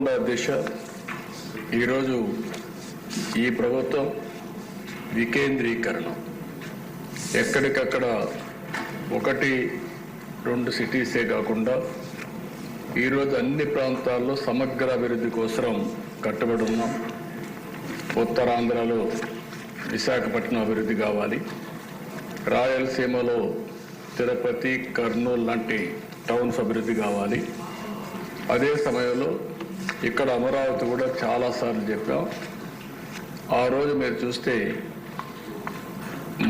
దిశ ఈరోజు ఈ ప్రభుత్వం వికేంద్రీకరణ ఎక్కడికక్కడ 1-2 సిటీసే కాకుండా ఈరోజు అన్ని ప్రాంతాల్లో సమగ్ర అభివృద్ధి కోసం కట్టుబడి ఉన్నాం. ఉత్తరాంధ్రలో విశాఖపట్నం అభివృద్ధి కావాలి, రాయలసీమలో తిరుపతి, కర్నూలు లాంటి టౌన్స్ అభివృద్ధి కావాలి. అదే సమయంలో ఇక్కడ అమరావతి కూడా చాలాసార్లు చెప్పాం. ఆ రోజు మీరు చూస్తే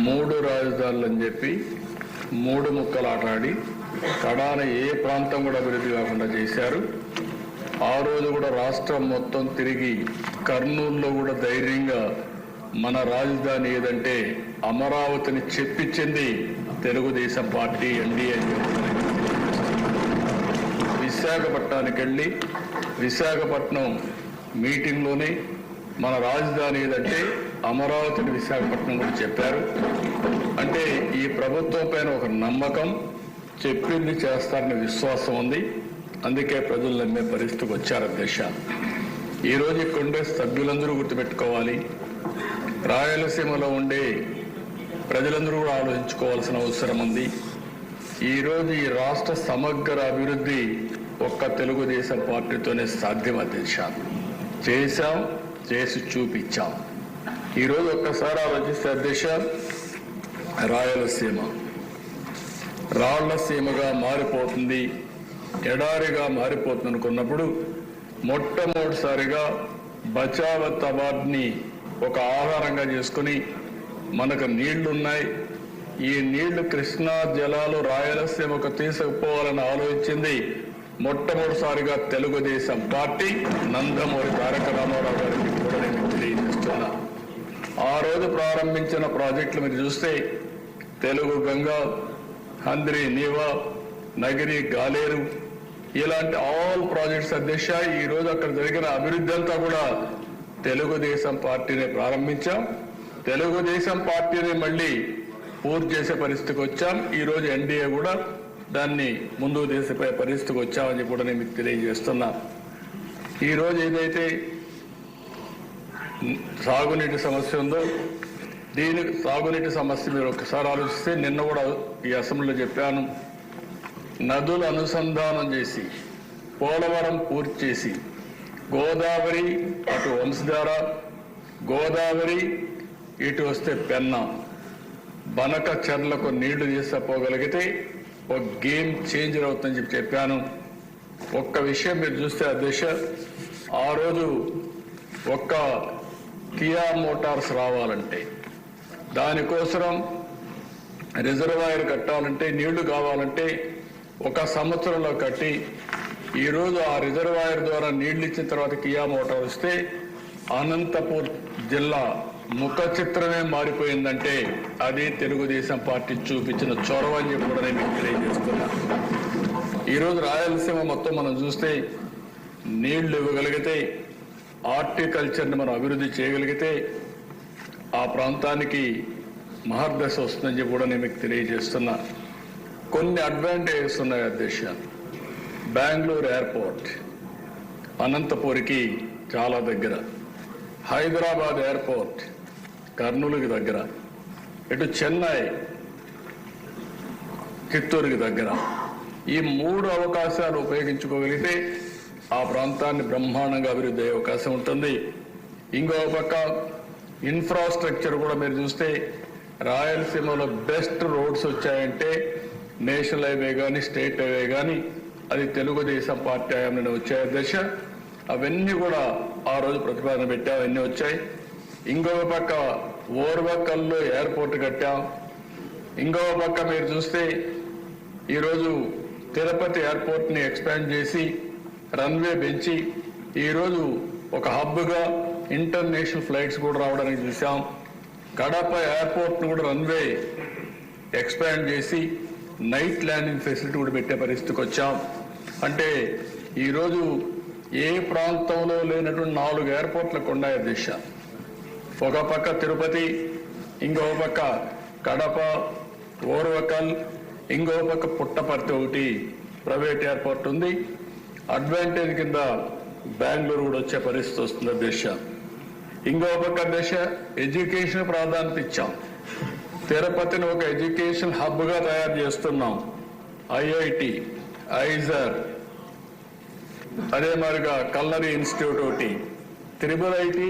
3 రాజధానులు అని చెప్పి 3 ముక్కలు ఆటాడి కడాన ఏ ప్రాంతం కూడా అభివృద్ధి కాకుండా చేశారు. ఆ రోజు కూడా రాష్ట్రం మొత్తం తిరిగి కర్నూలులో కూడా ధైర్యంగా మన రాజధాని ఏదంటే అమరావతిని చెప్పించింది తెలుగుదేశం పార్టీ, ఎన్డీఏ. విశాఖపట్నానికి వెళ్ళి విశాఖపట్నం మీటింగ్లోనే మన రాజధాని ఏదంటే అమరావతిని విశాఖపట్నం కూడా చెప్పారు. అంటే ఈ ప్రభుత్వం పైన ఒక నమ్మకం, చెప్పింది చేస్తారనే విశ్వాసం ఉంది. అందుకే ప్రజలు నమ్మే పరిస్థితికి వచ్చారు. అధ్యక్ష, ఈరోజు ఇక్కడ ఉండే సభ్యులందరూ గుర్తుపెట్టుకోవాలి, రాయలసీమలో ఉండే ప్రజలందరూ కూడా ఆలోచించుకోవాల్సిన అవసరం ఉంది. ఈరోజు ఈ రాష్ట్ర సమగ్ర అభివృద్ధి ఒక్క తెలుగుదేశం పార్టీతోనే సాధ్యం. అధ్యక్ష, చేశాం, చేసి చూపించాం. ఈరోజు ఒక్కసారి ఆలోచిస్తే అధ్యక్ష, రాయలసీమ రాళ్లసీమగా మారిపోతుంది, ఎడారిగా మారిపోతుంది అనుకున్నప్పుడు మొట్టమొదటిసారిగా బచావత్ అవార్డుని ఒక ఆధారంగా చేసుకుని మనకు నీళ్లున్నాయి, ఈ నీళ్లు కృష్ణా జలాలు రాయలసీమకు తీసుకుపోవాలని ఆలోచించింది మొట్టమొదటిసారిగా తెలుగుదేశం పార్టీ. నందమూరి తారక రామారావు గారికి కూడా నేను తెలియజేస్తున్నా. ఆ రోజు ప్రారంభించిన ప్రాజెక్టులు మీరు చూస్తే తెలుగు గంగా, హంద్రి నీవా, నగిరి గాలేరు, ఇలాంటి ఆల్ ప్రాజెక్ట్స్ అధ్యక్ష ఈరోజు అక్కడ జరిగిన అభివృద్ధి అంతా కూడా తెలుగుదేశం పార్టీనే ప్రారంభించాం. తెలుగుదేశం పార్టీని మళ్ళీ పూర్తి చేసే పరిస్థితికి వచ్చాం. ఈరోజు ఎన్డీఏ కూడా దాన్ని ముందుకు తీసిపోయే పరిస్థితికి వచ్చామని కూడా నేను మీకు తెలియజేస్తున్నా. ఈరోజు ఏదైతే సాగునీటి సమస్య ఉందో, దీనికి సాగునీటి సమస్య మీరు ఒకసారి ఆలోచిస్తే, నిన్న కూడా ఈ అసెంబ్లీలో చెప్పాను, నదుల అనుసంధానం చేసి పోలవరం పూర్తి చేసి గోదావరి అటు వంశధార, గోదావరి ఇటు వస్తే పెన్నా, బనక చెర్లకు నీళ్లు తీసుకుపోగలిగితే ఒక గేమ్ చేంజర్ అవుతుందని చెప్పాను. ఒక్క విషయం మీరు చూస్తే అధ్యక్ష, ఆ రోజు ఒక్క కియా మోటార్స్ రావాలంటే, దానికోసం రిజర్వాయర్ కట్టాలంటే, నీళ్లు కావాలంటే 1 సంవత్సరంలో కట్టి ఈరోజు ఆ రిజర్వాయర్ ద్వారా నీళ్లు ఇచ్చిన తర్వాత కియా మోటార్ వస్తే అనంతపూర్ జిల్లా ముఖ చిత్రమే మారిపోయిందంటే అది తెలుగుదేశం పార్టీ చూపించిన చొరవ అని చెప్పి కూడా నేను తెలియజేస్తున్నా. ఈరోజు రాయలసీమ మొత్తం మనం చూస్తే నీళ్లు ఇవ్వగలిగితే, హార్టికల్చర్ని మనం అభివృద్ధి చేయగలిగితే ఆ ప్రాంతానికి మహర్దశ వస్తుందని చెప్పి కూడా నేను మీకు తెలియజేస్తున్నా. కొన్ని అడ్వాంటేజెస్ ఉన్నాయి అధ్యక్ష. బెంగళూరు ఎయిర్పోర్ట్ అనంతపూర్కి చాలా దగ్గర, హైదరాబాద్ ఎయిర్పోర్ట్ కర్నూలుకి దగ్గర, ఇటు చెన్నై చిత్తూరుకి దగ్గర. ఈ 3 అవకాశాలు ఉపయోగించుకోగలిగితే ఆ ప్రాంతాన్ని బ్రహ్మాండంగా అభివృద్ధి అయ్యే అవకాశం ఉంటుంది. ఇంకో పక్క ఇన్ఫ్రాస్ట్రక్చర్ కూడా మీరు చూస్తే రాయలసీమలో బెస్ట్ రోడ్స్ వచ్చాయంటే నేషనల్ హైవే కానీ స్టేట్ హైవే కానీ అది తెలుగుదేశం పార్టీ హయాంలోనే వచ్చాయి అధ్యక్ష. అవన్నీ కూడా ఆ రోజు ప్రతిపాదన పెట్టాం, అవన్నీ వచ్చాయి. ఇంకొక పక్క ఓర్వకల్లో ఎయిర్పోర్ట్ కట్టాం. ఇంకొక పక్క మీరు చూస్తే ఈరోజు తిరుపతి ఎయిర్పోర్ట్ని ఎక్స్పాండ్ చేసి రన్వే పెంచి ఈరోజు ఒక హబ్గా ఇంటర్నేషనల్ ఫ్లైట్స్ కూడా రావడానికి చూసాం. కడప ఎయిర్పోర్ట్ను కూడా రన్వే ఎక్స్పాండ్ చేసి నైట్ ల్యాండింగ్ ఫెసిలిటీ కూడా పెట్టే పరిస్థితికి వచ్చాం. అంటే ఈరోజు ఏ ప్రాంతంలో లేనటువంటి 4 ఎయిర్పోర్ట్లకు ఉన్నాయి అధ్యక్ష. ఒక పక్క తిరుపతి, ఇంకో పక్క కడప, ఓర్వకల్, ఇంకో పక్క పుట్టపర్తి ఒకటి ప్రైవేట్ ఎయిర్పోర్ట్ ఉంది. అడ్వాంటేజ్ కింద బెంగళూరు కూడా వచ్చే పరిస్థితి వస్తుంది దిశ. ఇంకో పక్క దిశ ఎడ్యుకేషన్ ప్రాధాన్యత ఇచ్చాం. తిరుపతిని ఒక ఎడ్యుకేషన్ హబ్గా తయారు చేస్తున్నాం. ఐఐటి, ఐజర్, అదే మరిగా కల్నరీ ఇన్స్టిట్యూట్ ఒకటి, త్రిబుల్ ఐటి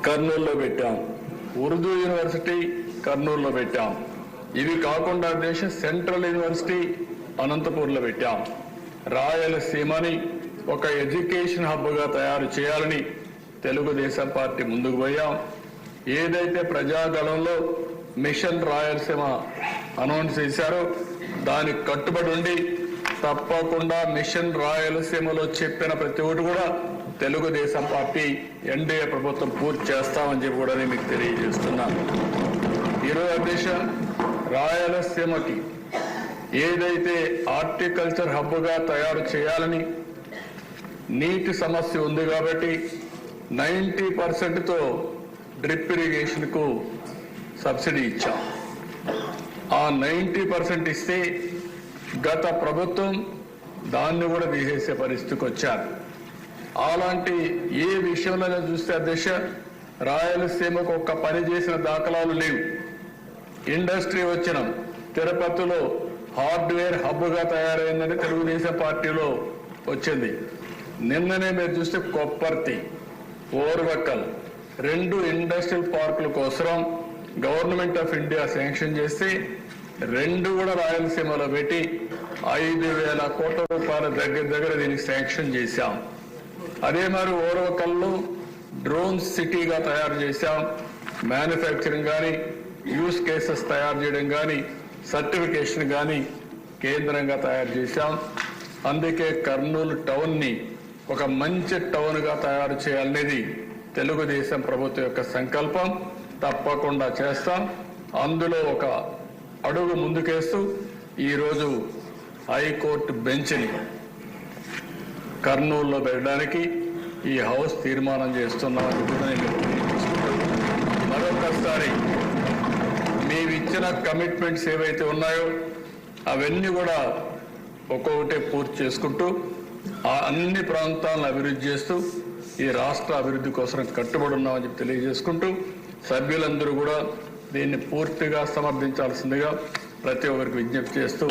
కర్నూలులో పెట్టాం, ఉర్దూ యూనివర్సిటీ కర్నూలులో పెట్టాం. ఇవి కాకుండా దేశ సెంట్రల్ యూనివర్సిటీ అనంతపూర్లో పెట్టాం. రాయలసీమని ఒక ఎడ్యుకేషన్ హబ్గా తయారు చేయాలని తెలుగుదేశం పార్టీ ముందుకు పోయాం. ఏదైతే ప్రజాగళంలో మిషన్ రాయలసీమ అనౌన్స్ చేశారో దానికి కట్టుబడి ఉండి తప్పకుండా మిషన్ రాయలసీమలో చెప్పిన ప్రతి ఒక్కటి కూడా తెలుగుదేశం పార్టీ ఎన్డీఏ ప్రభుత్వం పూర్తి చేస్తామని చెప్పి కూడా నేను మీకు తెలియజేస్తున్నాను. ఈరోజు అధ్యక్ష, రాయలసీమకి ఏదైతే హార్టికల్చర్ హబ్గా తయారు చేయాలని నీటి సమస్య ఉంది కాబట్టి 90%తో డ్రిప్ ఇరిగేషన్కు సబ్సిడీ ఇచ్చాం. ఆ 90% ఇస్తే గత ప్రభుత్వం దాన్ని కూడా తీసేసే పరిస్థితికి వచ్చారు. అలాంటి ఏ విషయంలో చూస్తే అధ్యక్ష, రాయలసీమకు ఒక్క పని చేసిన దాఖలాలు లేవు. ఇండస్ట్రీ వచ్చిన తిరుపతిలో హార్డ్వేర్ హబ్గా తయారైందని తెలుగుదేశం పార్టీలో వచ్చింది. నిన్ననే మీరు చూస్తే కొప్పర్తి, ఓర్వకల్ 2 ఇండస్ట్రియల్ పార్కుల కోసం గవర్నమెంట్ ఆఫ్ ఇండియా శాంక్షన్ చేస్తే 2 కూడా రాయలసీమలో పెట్టి 5,000 కోట్ల రూపాయల దగ్గర దీనికి శాంక్షన్ చేశాం. అదే మరి ఓర్వకల్లో డ్రోన్ సిటీగా తయారు చేశాం. మ్యానుఫ్యాక్చరింగ్ కానీ, యూస్ కేసెస్ తయారు చేయడం కానీ, సర్టిఫికేషన్ కానీ కేంద్రంగా తయారు చేశాం. అందుకే కర్నూలు టౌన్ని ఒక మంచి టౌన్గా తయారు చేయాలనేది తెలుగుదేశం ప్రభుత్వం యొక్క సంకల్పం. తప్పకుండా చేస్తాం. అందులో ఒక అడుగు ముందుకేస్తూ ఈరోజు హైకోర్టు బెంచ్ని కర్నూలులో పెట్టడానికి ఈ హౌస్ తీర్మానం చేస్తున్నామని కూడా నేను తెలియజేస్తున్నాను. మరొకసారి మీవిచ్చిన కమిట్మెంట్స్ ఏవైతే ఉన్నాయో అవన్నీ కూడా ఒక్కొక్కటే పూర్తి చేసుకుంటూ ఆ అన్ని ప్రాంతాలను అభివృద్ధి చేస్తూ ఈ రాష్ట్ర అభివృద్ధి కోసం కట్టుబడి ఉన్నామని చెప్పి తెలియజేసుకుంటూ సభ్యులందరూ కూడా దీన్ని పూర్తిగా సమర్థించాల్సిందిగా ప్రతి ఒక్కరికి విజ్ఞప్తి చేస్తూ